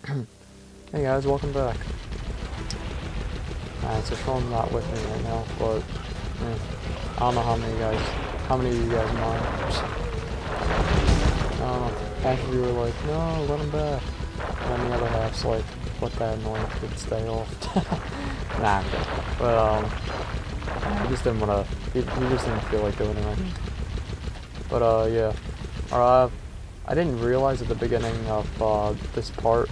Hey guys, welcome back. So Sean's not with me right now, but I don't know how many of you guys mind. I don't know. Half of you were like, no, let him back. And then the other half's like, what that annoying kid stay off. Nah, okay. But he just didn't wanna. He just didn't feel like doing it right now. But yeah. I didn't realize at the beginning of this part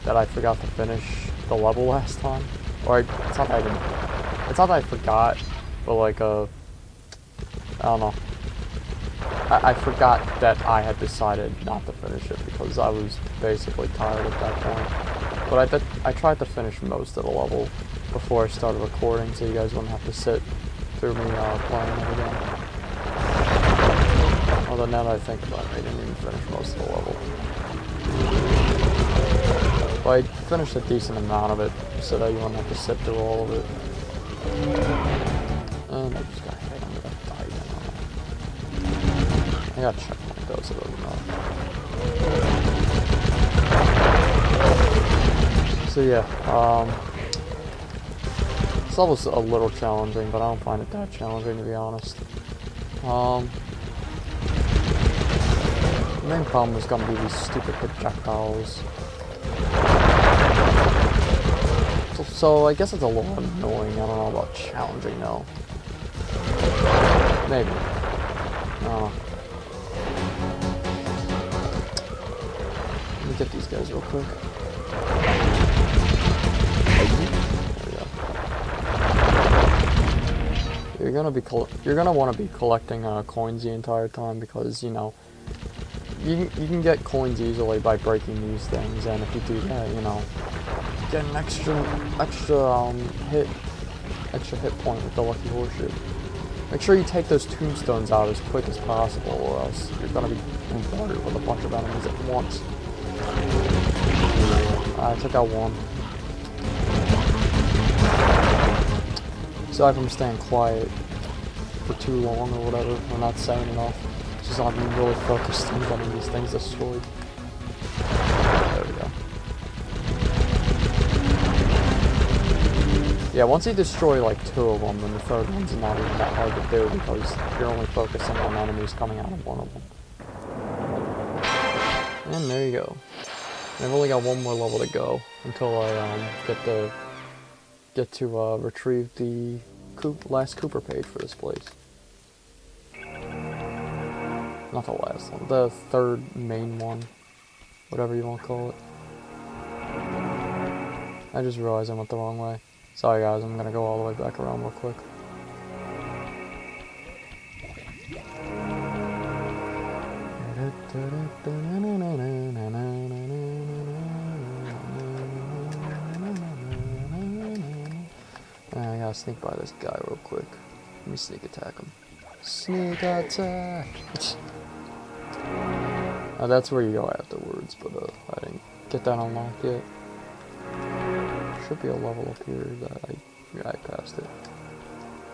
that I forgot to finish the level last time. Or it's not that I forgot, but like I don't know. I forgot that I had decided not to finish it because I was basically tired at that point. But I tried to finish most of the level before I started recording, so you guys wouldn't have to sit through me playing it again. Although now that I think about it, I didn't even finish most of the level. But I finished a decent amount of it, so that you wouldn't have to sit through all of it. And I just got hit. I'm gonna die again. I gotta check my dose, it doesn't matter. So yeah, this level's a little challenging, but I don't find it that challenging, to be honest. The main problem is gonna be these stupid projectiles. So I guess it's a little annoying. I don't know about challenging though. Maybe. I don't know. Let me get these guys real quick. There we go. You're gonna want to be collecting coins the entire time because you know you can get coins easily by breaking these things, and if you do that, you know, get an extra hit point with the lucky horseshoe. Make sure you take those tombstones out as quick as possible, or else you're gonna be bombarded with a bunch of enemies at once. I took out one. Sorry if I'm staying quiet for too long or whatever, or not saying enough. It's just I'm really focused on getting these things destroyed. There we go. Yeah, once you destroy like 2 of them, then the 3rd one's not even that hard to do because you're only focusing on enemies coming out of one of them. And there you go. I've only got one more level to go until I get to retrieve the last Cooper page for this place. Not the last one, the 3rd main one, whatever you want to call it. I just realized I went the wrong way. Sorry guys, I'm gonna go all the way back around real quick. I gotta sneak by this guy real quick. Let me sneak attack him. Sneak attack! That's where you go afterwards, but I didn't get that unlocked yet. Should be a level up here that I passed it.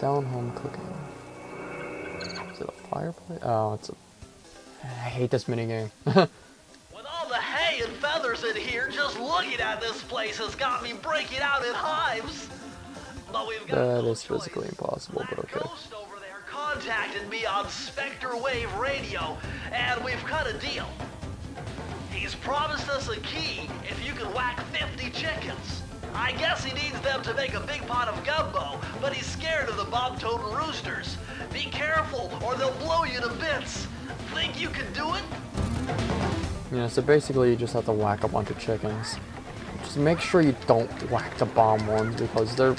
Down home cooking. Is it a fireplace? Oh, it's a... I hate this minigame. With all the hay and feathers in here, just looking at this place has got me breaking out in hives. But we've got that is physically impossible, but okay. Ghost over there contacted me on Spectre Wave Radio, and we've cut a deal. He's promised us a key if you can whack 50 chickens. I guess he needs them to make a big pot of gumbo, but he's scared of the bob-toting roosters. Be careful, or they'll blow you to bits. Think you can do it? Yeah, so basically you just have to whack a bunch of chickens. Just make sure you don't whack the bomb ones because they're...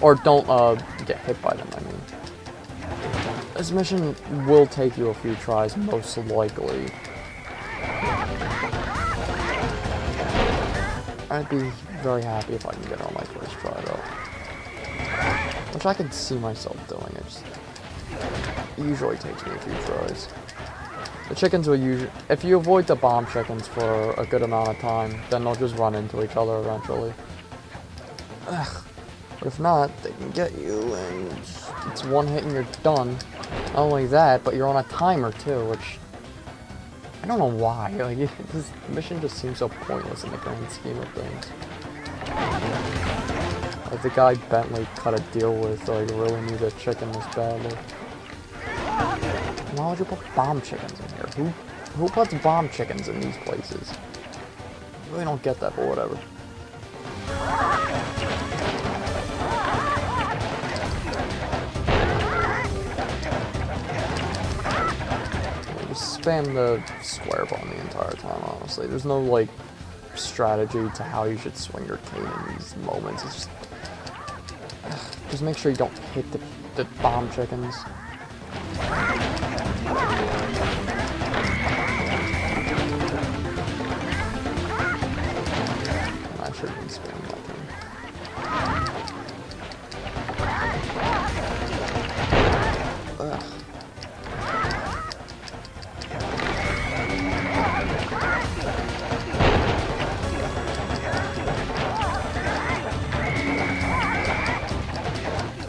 Or don't get hit by them, I mean. This mission will take you a few tries, most likely. I'd be very happy if I can get it on my first try, though. Which I can see myself doing. It usually takes me a few tries. The chickens will usually... If you avoid the bomb chickens for a good amount of time, then they'll just run into each other eventually. Ugh. But if not, they can get you, and it's one hit and you're done. Not only that, but you're on a timer, too, which... I don't know why. Like, this mission just seems so pointless in the grand scheme of things. Like, the guy Bentley cut a deal with, like, really needed chicken this badly. Why would you put bomb chickens in here? Who puts bomb chickens in these places? I really don't get that, but whatever. Yeah, just spam the square button the entire time, honestly. There's no, like, strategy to how you should swing your cane in these moments. It's just make sure you don't hit the bomb chickens. I should have been spamming that thing. Ugh.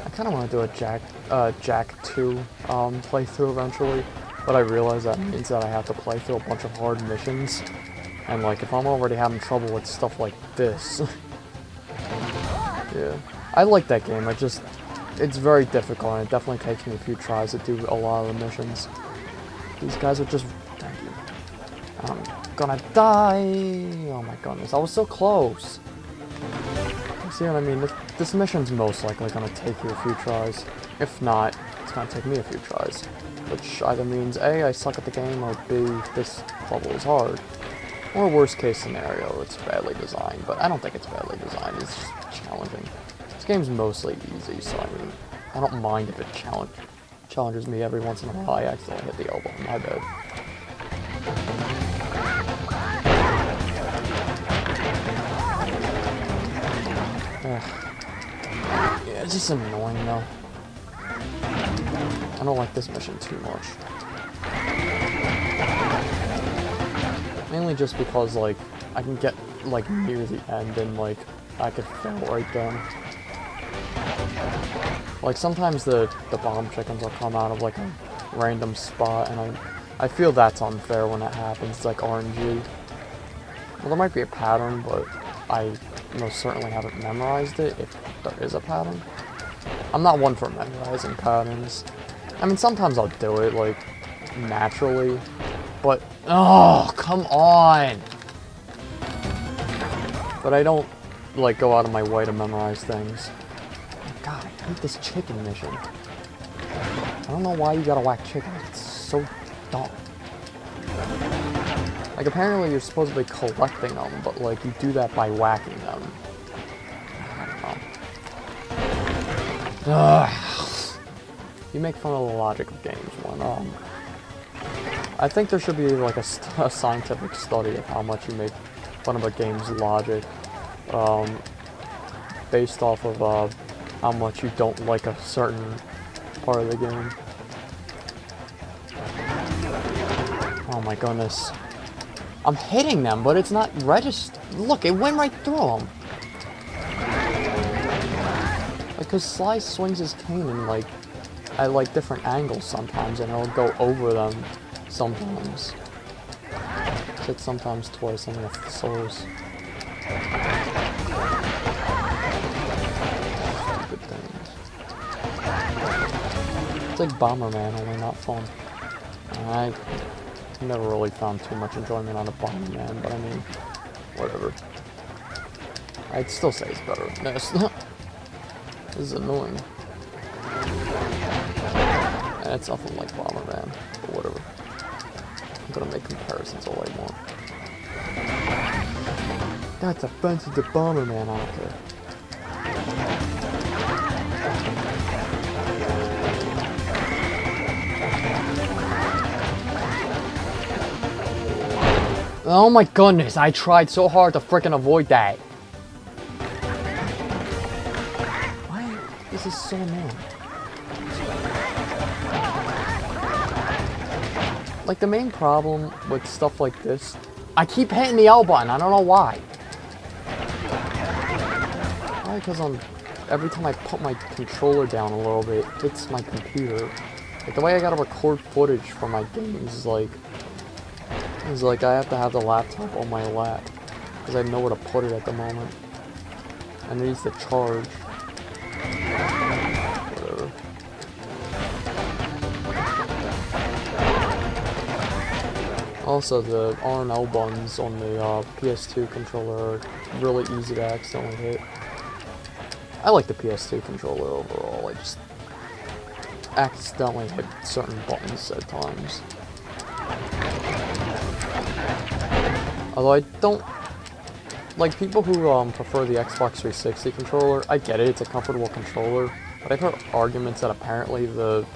I kind of want to do a Jack 2 playthrough eventually, but I realize that means that I have to play through a bunch of hard missions, and like if I'm already having trouble with stuff like this, yeah, I like that game. It's very difficult, and it definitely takes me a few tries to do a lot of the missions. These guys are just, thank you. I'm gonna die. Oh my goodness, I was so close. See what I mean? This mission's most likely gonna take you a few tries. If not, it's gonna take me a few tries. Which either means A, I suck at the game, or B, this level is hard. Or worst case scenario, it's badly designed. But I don't think it's badly designed, it's just challenging. This game's mostly easy, so I mean, I don't mind if it challenges me every once in a while. I accidentally hit the elbow, my bad. Yeah, it's just annoying though. I don't like this mission too much. Mainly just because, like, I can get, like, near the end and, like, I could fail right then. Like, sometimes the bomb chickens will come out of, like, a random spot, and I feel that's unfair when it happens. It's like RNG. Well, there might be a pattern, but I most certainly haven't memorized it, if there is a pattern. I'm not one for memorizing patterns. I mean, sometimes I'll do it, like, naturally, but, oh, come on! But I don't, like, go out of my way to memorize things. God, I hate this chicken mission. I don't know why you gotta whack chickens, it's so dumb. Like, apparently you're supposed to be collecting them, but, like, you do that by whacking them. I don't know. Ugh. You make fun of the logic of games when, I think there should be, like, a scientific study of how much you make fun of a game's logic, based off of, how much you don't like a certain part of the game. Oh my goodness. I'm hitting them, but it's not registered. Look, it went right through them. Like, cause Sly swings his cane in, like, at, like, different angles sometimes, and it'll go over them sometimes. It's like sometimes twice on the souls. Stupid things. It's like Bomberman, only not fun. I never really found too much enjoyment out of Bomberman, but I mean, whatever. I'd still say it's better than this. This is annoying. And it's nothing like Bomberman, but whatever. I'm gonna make comparisons all I want. That's offensive to Bomberman, I don't care. Oh my goodness, I tried so hard to frickin' avoid that. Why? This is so annoying. Like, the main problem with stuff like this, I keep hitting the L button, I don't know why. Probably because every time I put my controller down a little bit, it hits my computer. Like, the way I gotta record footage for my games is like, It's like I have to have the laptop on my lap because I have nowhere to put it at the moment. And it needs to charge. Whatever. Also, the R and L buttons on the PS2 controller are really easy to accidentally hit. I like the PS2 controller overall. I just accidentally hit certain buttons at times. Although I don't like people who prefer the Xbox 360 controller. I get it; it's a comfortable controller, but I've heard arguments that apparently the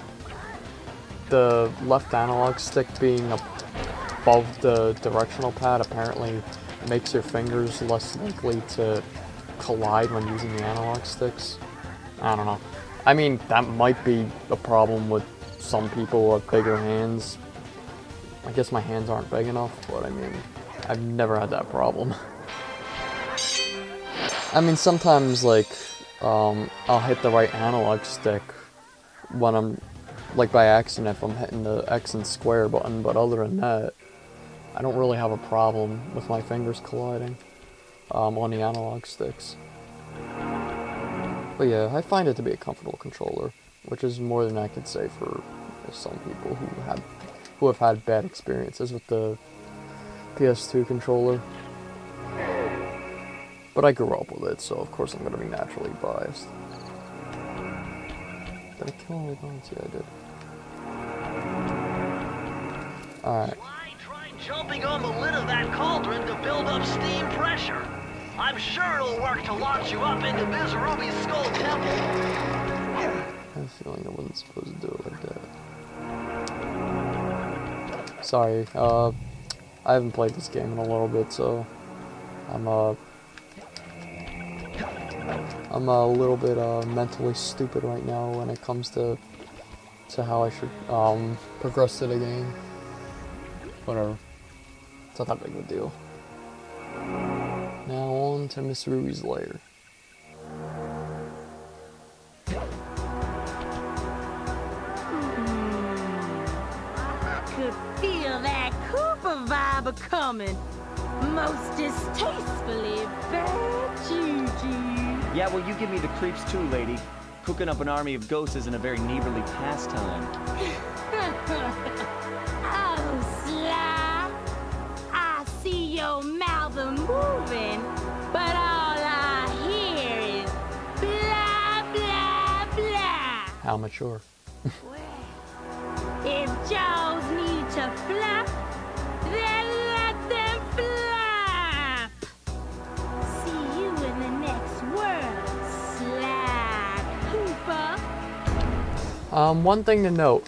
left analog stick being above the directional pad apparently makes your fingers less likely to collide when using the analog sticks. I don't know. I mean, that might be a problem with some people with bigger hands. I guess my hands aren't big enough, but I mean, I've never had that problem. I mean, sometimes, like, I'll hit the right analog stick when I'm, like, by accident if I'm hitting the X and square button, but other than that, I don't really have a problem with my fingers colliding on the analog sticks. But yeah, I find it to be a comfortable controller, which is more than I could say for some people who have had bad experiences with the PS2 controller. But I grew up with it, so of course I'm going to be naturally biased. Did I kill any bones? Yeah, I did. Alright. Why try jumping on the lid of that cauldron to build up steam pressure? I'm sure it'll work to launch you up into Ms. Ruby's Skull Temple. I have a feeling I wasn't supposed to do it like that. Sorry, I haven't played this game in a little bit, so I'm a little bit mentally stupid right now when it comes to how I should progress to the game. Whatever. It's not that big of a deal. Now on to Miss Ruby's lair. I could feel that Cooper vibe a-coming. Most distastefully bad juju. Yeah, well, you give me the creeps too, lady. Cooking up an army of ghosts isn't a very neighborly pastime. Oh, Sly. I see your mouth a-moving, but all I hear is blah, blah, blah. How mature. Well, if jaws need to flap, then let them flap. See you in the next world, Sly Cooper. One thing to note,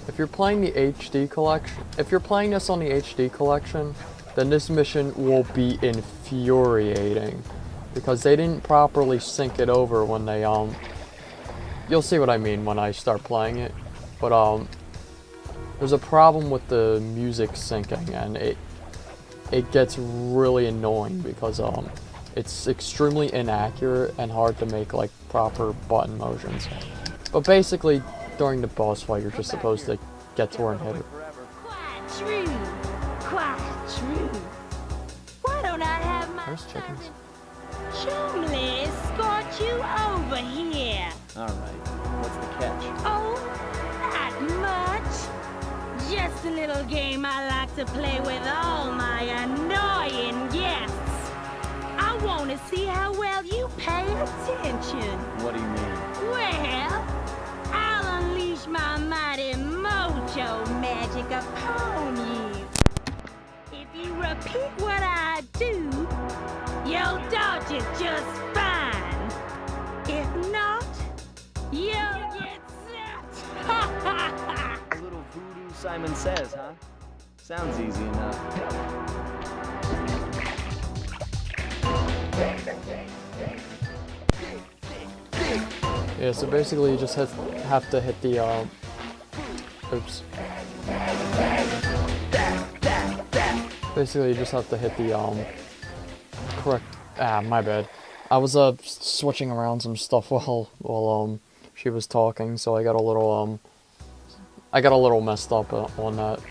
if you're playing the HD collection, if you're playing this on the HD collection, then this mission will be infuriating because they didn't properly sync it over when they you'll see what I mean when I start playing it, but there's a problem with the music syncing, and it gets really annoying because it's extremely inaccurate and hard to make like proper button motions. But basically, during the boss fight, you're just supposed to get to her and hit her. Quite true. Quite true. Why don't I have my There's chickens. Chumley escort you over here? All right, what's the catch? Oh, not much. Just a little game I like to play with all my annoying guests. I want to see how well you pay attention. What do you mean? Well, I'll unleash my mighty mojo magic upon you. If you repeat what I do, you'll dodge it just fine. If not, you'll get set. Ha ha ha! A little voodoo Simon Says, huh? Sounds easy enough. Yeah, so basically you just have to hit the, oops. Basically you just have to hit the, correct, my bad. I was, switching around some stuff while she was talking, so I got a little messed up on that.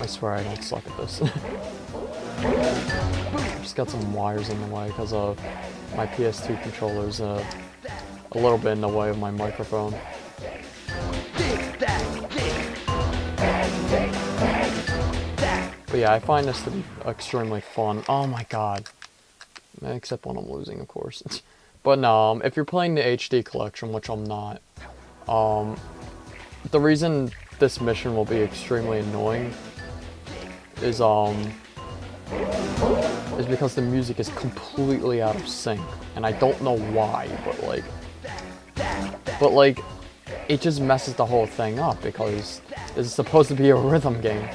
I swear I don't suck at this. Just got some wires in the way because of my PS2 controller's a little bit in the way of my microphone. But yeah, I find this to be extremely fun. Oh my god. Except when I'm losing, of course. But no, if you're playing the HD collection, which I'm not, the reason this mission will be extremely annoying is because the music is completely out of sync, and I don't know why, but like, it just messes the whole thing up because this is supposed to be a rhythm game.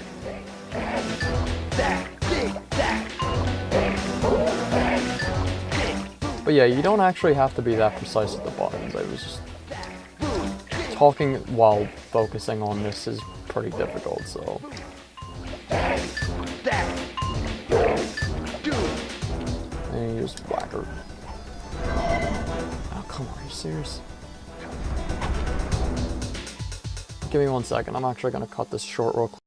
But yeah, you don't actually have to be that precise with the buttons. I was just talking while focusing on this is pretty difficult, so. And you just whack her. Oh, come on, are you serious? Give me 1 second, I'm actually gonna cut this short real quick.